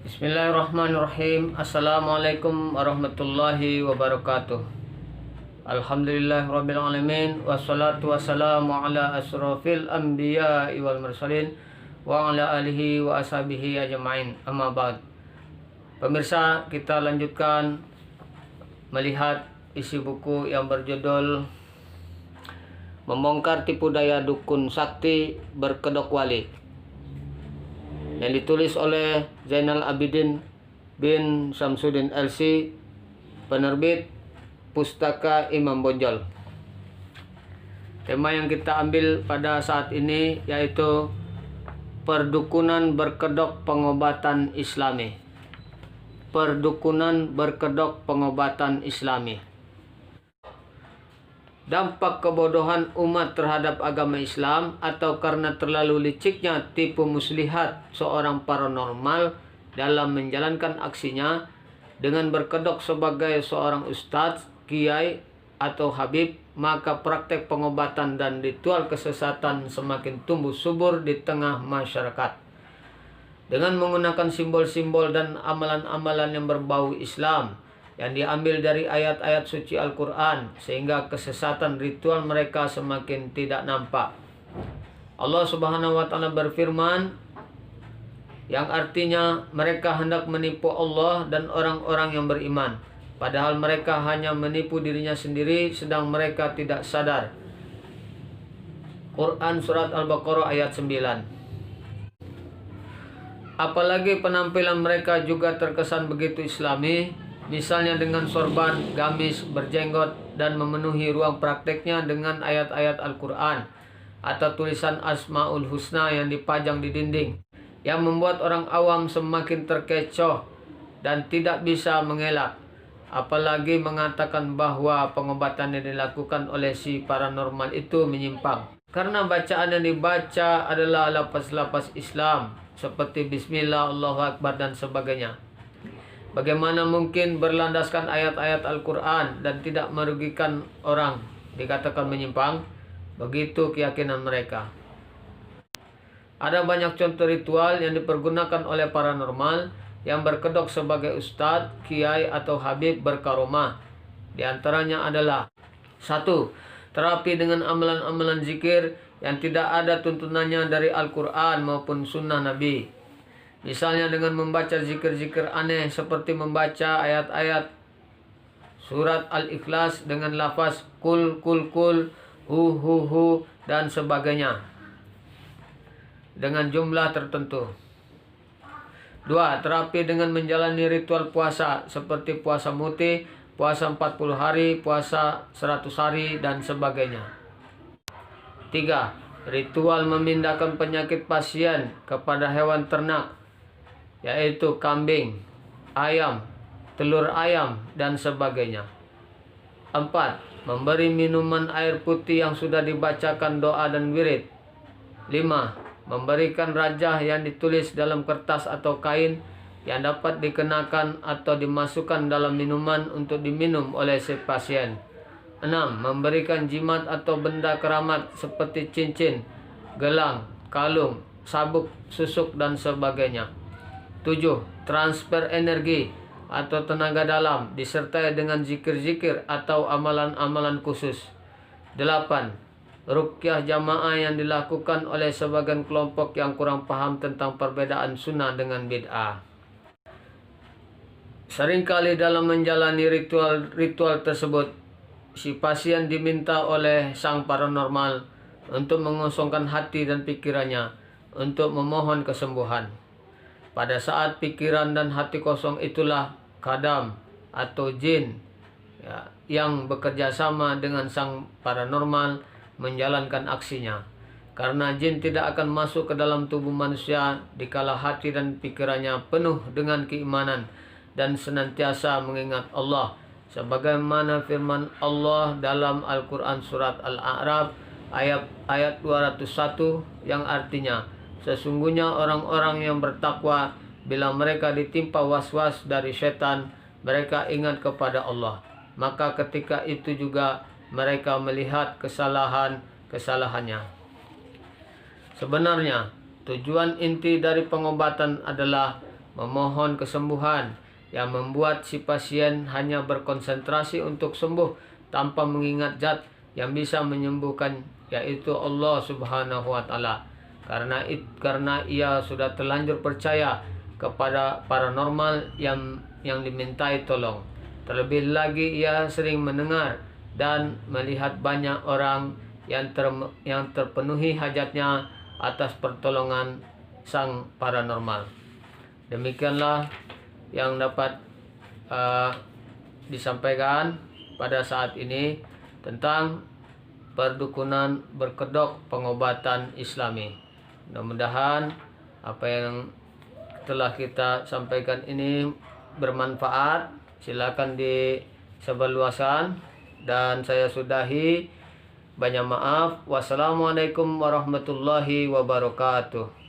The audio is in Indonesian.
Bismillahirrahmanirrahim. Assalamualaikum warahmatullahi wabarakatuh. Alhamdulillahirabbil alamin wassalatu wassalamu ala asrofil anbiya'i wal mursalin wa ala alihi wa ashabihi ajmain. Amma ba'd. Pemirsa, kita lanjutkan melihat isi buku yang berjudul Membongkar Tipu Daya Dukun Sakti Berkedok Wali, yang ditulis oleh Zainal Abidin bin Samsudin LC, penerbit Pustaka Imam Bonjol. Tema yang kita ambil pada saat ini yaitu perdukunan berkedok pengobatan Islami. Perdukunan berkedok pengobatan Islami. Dampak kebodohan umat terhadap agama Islam atau karena terlalu liciknya tipu muslihat seorang paranormal dalam menjalankan aksinya dengan berkedok sebagai seorang ustadz, kiai, atau habib, maka praktek pengobatan dan ritual kesesatan semakin tumbuh subur di tengah masyarakat. Dengan menggunakan simbol-simbol dan amalan-amalan yang berbau Islam yang diambil dari ayat-ayat suci Al-Quran, sehingga kesesatan ritual mereka semakin tidak nampak. Allah Subhanahu wa Ta'ala berfirman, yang artinya mereka hendak menipu Allah dan orang-orang yang beriman, padahal mereka hanya menipu dirinya sendiri sedang mereka tidak sadar. Quran Surat Al-Baqarah ayat 9. Apalagi penampilan mereka juga terkesan begitu Islami, misalnya dengan sorban, gamis, berjenggot, dan memenuhi ruang prakteknya dengan ayat-ayat Al-Quran atau tulisan Asmaul Husna yang dipajang di dinding, yang membuat orang awam semakin terkecoh dan tidak bisa mengelak. Apalagi mengatakan bahwa pengobatan yang dilakukan oleh si paranormal itu menyimpang, karena bacaan yang dibaca adalah lapas-lapas Islam seperti Bismillah, Allahu Akbar, dan sebagainya. Bagaimana mungkin berlandaskan ayat-ayat Al-Quran dan tidak merugikan orang dikatakan menyimpang? Begitu keyakinan mereka. Ada banyak contoh ritual yang dipergunakan oleh paranormal yang berkedok sebagai ustadz, kiai, atau habib berkaromah. Di antaranya adalah 1. Terapi dengan amalan-amalan zikir yang tidak ada tuntunannya dari Al-Quran maupun sunnah Nabi. Misalnya dengan membaca zikir-zikir aneh seperti membaca ayat-ayat surat Al-Ikhlas dengan lafaz kul kul kul, hu hu hu, dan sebagainya dengan jumlah tertentu. 2. Terapi dengan menjalani ritual puasa seperti puasa muti, puasa 40 hari, puasa 100 hari, dan sebagainya. 3. Ritual memindahkan penyakit pasien kepada hewan ternak, yaitu kambing, ayam, telur ayam, dan sebagainya. 4. Memberi minuman air putih yang sudah dibacakan doa dan wirid. 5. Memberikan rajah yang ditulis dalam kertas atau kain yang dapat dikenakan atau dimasukkan dalam minuman untuk diminum oleh si pasien. 6. Memberikan jimat atau benda keramat seperti cincin, gelang, kalung, sabuk, susuk, dan sebagainya. 7. Transfer energi atau tenaga dalam disertai dengan zikir-zikir atau amalan-amalan khusus. 8. Ruqyah jamaah yang dilakukan oleh sebagian kelompok yang kurang paham tentang perbedaan sunnah dengan bid'ah. Seringkali dalam menjalani ritual tersebut, si pasien diminta oleh sang paranormal untuk mengosongkan hati dan pikirannya untuk memohon kesembuhan. Pada saat pikiran dan hati kosong itulah kadam atau jin yang bekerja sama dengan sang paranormal menjalankan aksinya. Karena jin tidak akan masuk ke dalam tubuh manusia dikala hati dan pikirannya penuh dengan keimanan dan senantiasa mengingat Allah. Sebagaimana firman Allah dalam Al-Quran Surat Al-A'raf ayat 201 yang artinya, sesungguhnya orang-orang yang bertakwa bila mereka ditimpa was-was dari setan, mereka ingat kepada Allah. Maka ketika itu juga mereka melihat kesalahannya. Sebenarnya tujuan inti dari pengobatan adalah memohon kesembuhan, yang membuat si pasien hanya berkonsentrasi untuk sembuh tanpa mengingat zat yang bisa menyembuhkan, yaitu Allah Subhanahu wa taala. Karena ia sudah terlanjur percaya kepada paranormal yang dimintai tolong. Terlebih lagi ia sering mendengar dan melihat banyak orang yang terpenuhi hajatnya atas pertolongan sang paranormal. Demikianlah yang dapat disampaikan pada saat ini tentang perdukunan berkedok pengobatan Islami. Mudah-mudahan apa yang telah kita sampaikan ini bermanfaat. Silakan disebarluaskan dan saya sudahi. Banyak maaf. Wassalamualaikum warahmatullahi wabarakatuh.